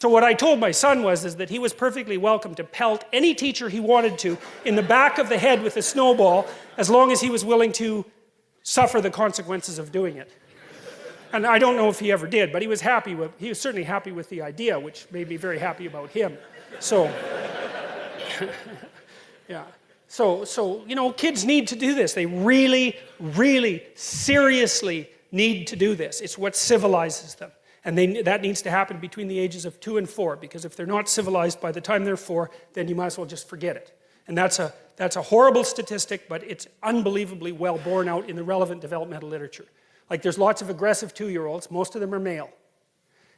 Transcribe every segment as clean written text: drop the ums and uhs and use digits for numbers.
So what I told my son is that he was perfectly welcome to pelt any teacher he wanted to in the back of the head with a snowball, as long as he was willing to suffer the consequences of doing it. And I don't know if he ever did, but he was certainly happy with the idea, which made me very happy about him. So, yeah. So, you know, kids need to do this. They really, really, seriously need to do this. It's what civilizes them. And that needs to happen between the ages of 2 and 4, because if they're not civilized by the time they're 4, then you might as well just forget it. And that's a horrible statistic, but it's unbelievably well borne out in the relevant developmental literature. Like, there's lots of aggressive 2-year-olds, most of them are male.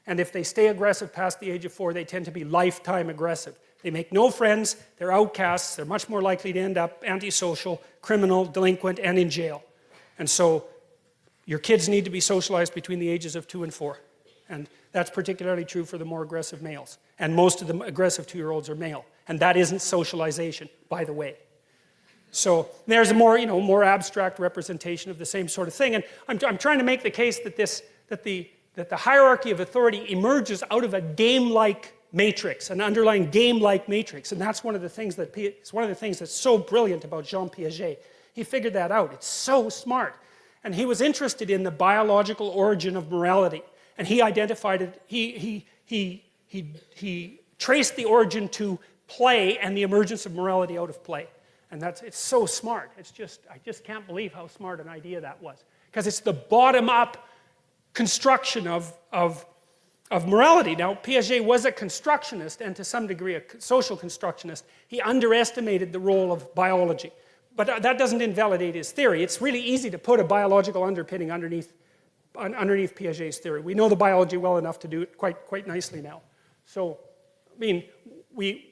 And if they stay aggressive past the age of 4, they tend to be lifetime aggressive. They make no friends, they're outcasts, they're much more likely to end up antisocial, criminal, delinquent, and in jail. And so, your kids need to be socialized between the ages of 2 and 4. And that's particularly true for the more aggressive males. And most of the aggressive 2-year-olds are male. And that isn't socialization, by the way. So there's a more abstract representation of the same sort of thing. And I'm trying to make the case that the hierarchy of authority emerges out of a game-like matrix, an underlying game-like matrix. And that's one of the things that's so brilliant about Jean Piaget. He figured that out. It's so smart. And he was interested in the biological origin of morality. And he identified it, he traced the origin to play and the emergence of morality out of play. And it's so smart. I just can't believe how smart an idea that was. Because it's the bottom-up construction of morality. Now, Piaget was a constructionist, and to some degree a social constructionist. He underestimated the role of biology. But that doesn't invalidate his theory. It's really easy to put a biological underpinning underneath Piaget's theory. We know the biology well enough to do it quite nicely now. So, I mean, the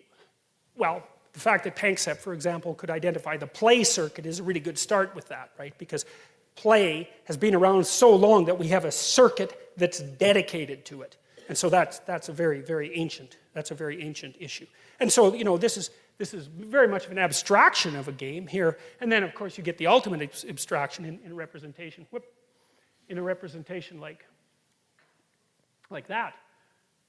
fact that Panksepp, for example, could identify the play circuit is a really good start with that, right? Because play has been around so long that we have a circuit that's dedicated to it. And so that's a very, very ancient issue. And so, you know, this is very much of an abstraction of a game here. And then, of course, you get the ultimate abstraction in representation. In a representation like that,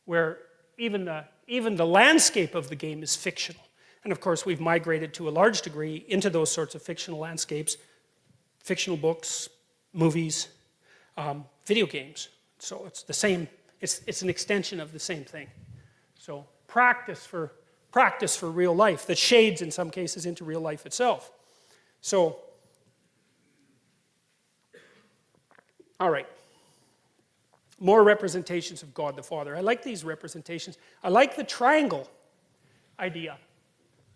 where even the landscape of the game is fictional. And of course, we've migrated to a large degree into those sorts of fictional landscapes, fictional books, movies, video games. So it's the same, it's an extension of the same thing. So practice for real life that shades in some cases into real life itself. So, all right. More representations of God the Father. I like these representations. I like the triangle idea.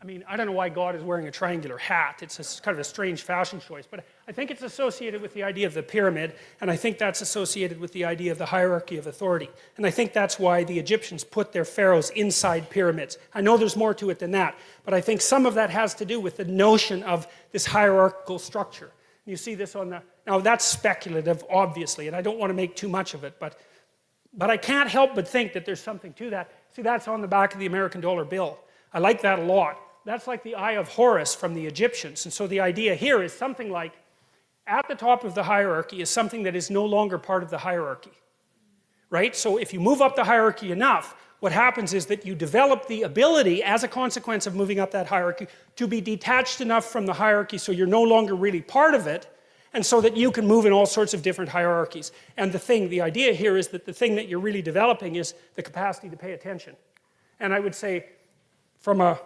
I mean, I don't know why God is wearing a triangular hat. It's kind of a strange fashion choice. But I think it's associated with the idea of the pyramid, and I think that's associated with the idea of the hierarchy of authority. And I think that's why the Egyptians put their pharaohs inside pyramids. I know there's more to it than that, but I think some of that has to do with the notion of this hierarchical structure. You see this on the... Now, that's speculative, obviously, and I don't want to make too much of it, but I can't help but think that there's something to that. See, that's on the back of the American dollar bill. I like that a lot. That's like the Eye of Horus from the Egyptians. And so the idea here is something like, at the top of the hierarchy is something that is no longer part of the hierarchy. Right? So if you move up the hierarchy enough, what happens is that you develop the ability, as a consequence of moving up that hierarchy, to be detached enough from the hierarchy so you're no longer really part of it, and so that you can move in all sorts of different hierarchies. And the idea here is that the thing that you're really developing is the capacity to pay attention. And I would say, from a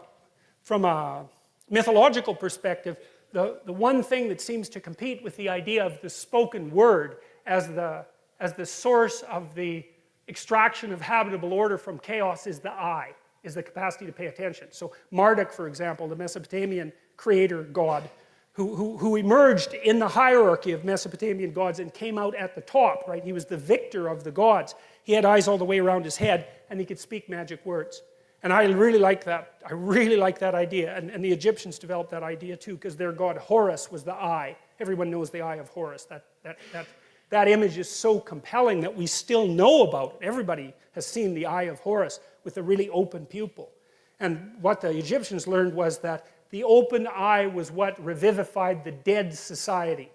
mythological perspective, the one thing that seems to compete with the idea of the spoken word as the source of the extraction of habitable order from chaos is the eye, is the capacity to pay attention. So Marduk, for example, the Mesopotamian creator god, who emerged in the hierarchy of Mesopotamian gods and came out at the top, right? He was the victor of the gods. He had eyes all the way around his head, and he could speak magic words. And I really like that. I really like that idea. And the Egyptians developed that idea too, because their god Horus was the eye. Everyone knows the Eye of Horus. That image is so compelling that we still know about it. Everybody has seen the Eye of Horus with a really open pupil. And what the Egyptians learned was that the open eye was what revivified the dead society.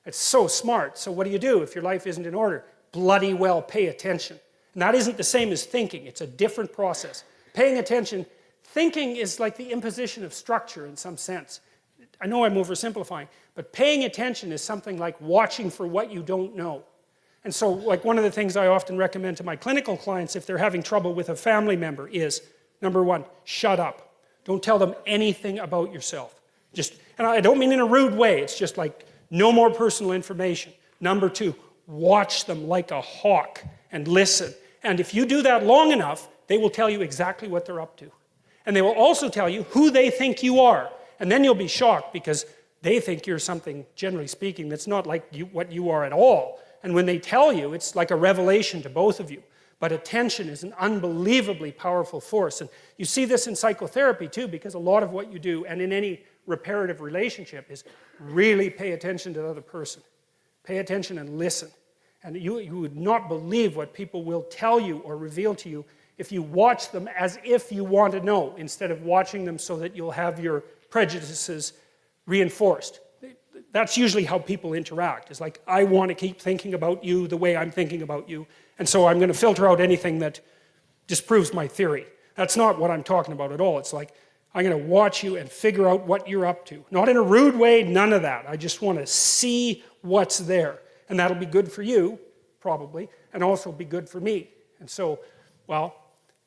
It's so smart. So what do you do if your life isn't in order? Bloody well pay attention. And that isn't the same as thinking. It's a different process. Paying attention, thinking is like the imposition of structure in some sense. I know I'm oversimplifying, but paying attention is something like watching for what you don't know. And so, like, one of the things I often recommend to my clinical clients if they're having trouble with a family member is, number one, shut up. Don't tell them anything about yourself. And I don't mean in a rude way, it's just like, no more personal information. Number two, watch them like a hawk and listen. And if you do that long enough, they will tell you exactly what they're up to. And they will also tell you who they think you are. And then you'll be shocked because they think you're something, generally speaking, that's not like what you are at all. And when they tell you, it's like a revelation to both of you. But attention is an unbelievably powerful force. And you see this in psychotherapy too, because a lot of what you do, and in any reparative relationship, is really pay attention to the other person. Pay attention and listen. And you would not believe what people will tell you or reveal to you if you watch them as if you want to know, instead of watching them so that you'll have your prejudices reinforced. That's usually how people interact. It's like, I want to keep thinking about you the way I'm thinking about you, and so I'm going to filter out anything that disproves my theory. That's not what I'm talking about at all. It's like, I'm going to watch you and figure out what you're up to. Not in a rude way, none of that. I just want to see what's there. And that'll be good for you, probably, and also be good for me. And so, well,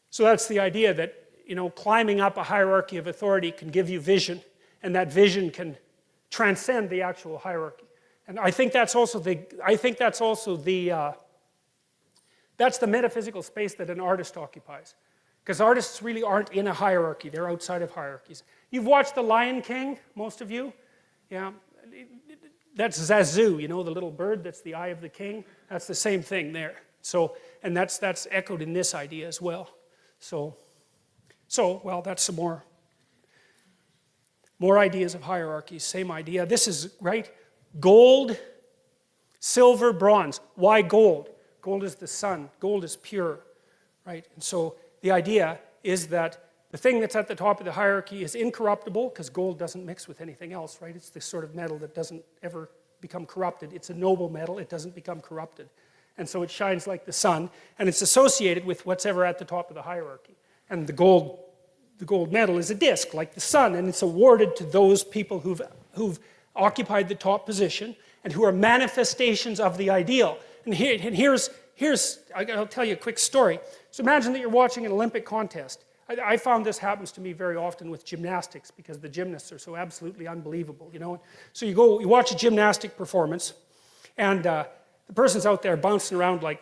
so that's the idea that, you know, climbing up a hierarchy of authority can give you vision, and that vision can transcend the actual hierarchy. And I think that's also that's the metaphysical space that an artist occupies. Because artists really aren't in a hierarchy, they're outside of hierarchies. You've watched The Lion King, most of you? Yeah. That's Zazu, you know, the little bird that's the eye of the king. That's the same thing there. So, and that's echoed in this idea as well. So well, that's some more ideas of hierarchies, same idea. This is, right, gold, silver, bronze. Why gold? Gold is the sun. Gold is pure, right? And so the idea is that the thing that's at the top of the hierarchy is incorruptible, because gold doesn't mix with anything else, right? It's the sort of metal that doesn't ever become corrupted. It's a noble metal. It doesn't become corrupted. And so it shines like the sun, and it's associated with what's ever at the top of the hierarchy. And the gold medal is a disc, like the sun, and it's awarded to those people who've occupied the top position and who are manifestations of the ideal. And here's I'll tell you a quick story. So imagine that you're watching an Olympic contest. I found this happens to me very often with gymnastics, because the gymnasts are so absolutely unbelievable, you know. So you watch a gymnastic performance, and the person's out there bouncing around like,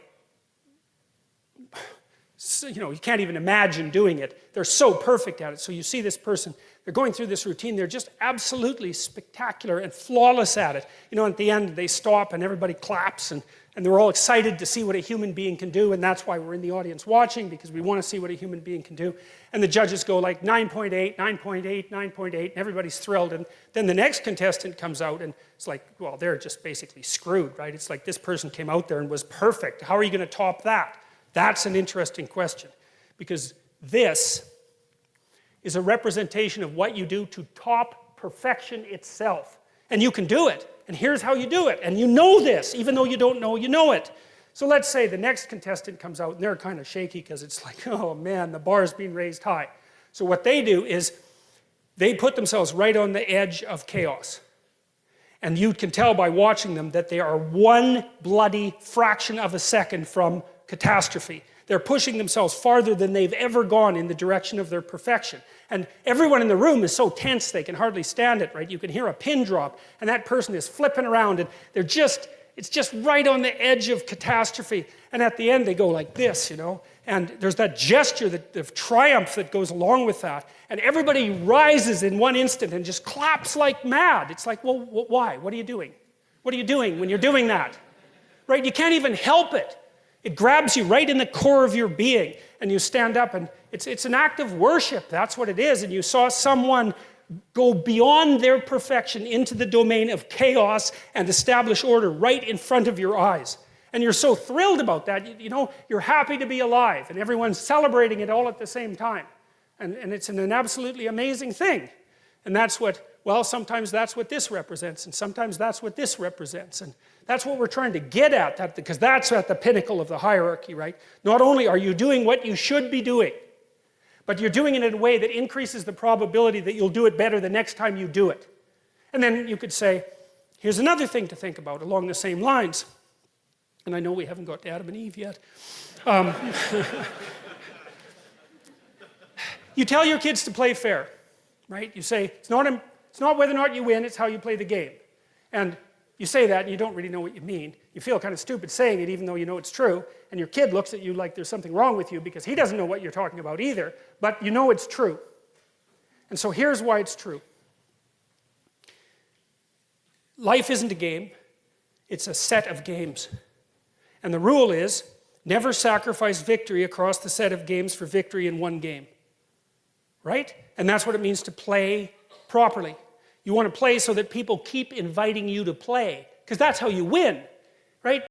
you know, you can't even imagine doing it. They're so perfect at it. So you see this person, they're going through this routine, they're just absolutely spectacular and flawless at it. You know, at the end they stop and everybody claps, and they're all excited to see what a human being can do, and that's why we're in the audience watching, because we want to see what a human being can do. And the judges go like 9.8, 9.8, 9.8, and everybody's thrilled. And then the next contestant comes out, and it's like, well, they're just basically screwed, right? It's like this person came out there and was perfect. How are you going to top that? That's an interesting question, because this is a representation of what you do to top perfection itself. And you can do it. And here's how you do it. And you know this. Even though you don't know, you know it. So let's say the next contestant comes out, and they're kind of shaky because it's like, oh man, the bar's being raised high. So what they do is they put themselves right on the edge of chaos. And you can tell by watching them that they are one bloody fraction of a second from catastrophe. They're pushing themselves farther than they've ever gone in the direction of their perfection. And everyone in the room is so tense they can hardly stand it, right? You can hear a pin drop, and that person is flipping around, and it's just right on the edge of catastrophe. And at the end, they go like this, you know? And there's that gesture of triumph that goes along with that. And everybody rises in one instant and just claps like mad. It's like, well, why? What are you doing? What are you doing when you're doing that? Right? You can't even help it. It grabs you right in the core of your being, and you stand up, and it's an act of worship. That's what it is. And you saw someone go beyond their perfection into the domain of chaos and establish order right in front of your eyes. And you're so thrilled about that. You know, you're happy to be alive, and everyone's celebrating it all at the same time. And it's an absolutely amazing thing. And that's what, well, sometimes that's what this represents, and sometimes that's what this represents. And That's what we're trying to get at, because that's at the pinnacle of the hierarchy, right? Not only are you doing what you should be doing, but you're doing it in a way that increases the probability that you'll do it better the next time you do it. And then you could say, here's another thing to think about along the same lines. And I know we haven't got to Adam and Eve yet. You tell your kids to play fair, right? You say, it's not whether or not you win, it's how you play the game. And you say that and you don't really know what you mean. You feel kind of stupid saying it even though you know it's true. And your kid looks at you like there's something wrong with you because he doesn't know what you're talking about either. But you know it's true. And so here's why it's true. Life isn't a game. It's a set of games. And the rule is, never sacrifice victory across the set of games for victory in one game. Right? And that's what it means to play properly. You want to play so that people keep inviting you to play, because that's how you win, right?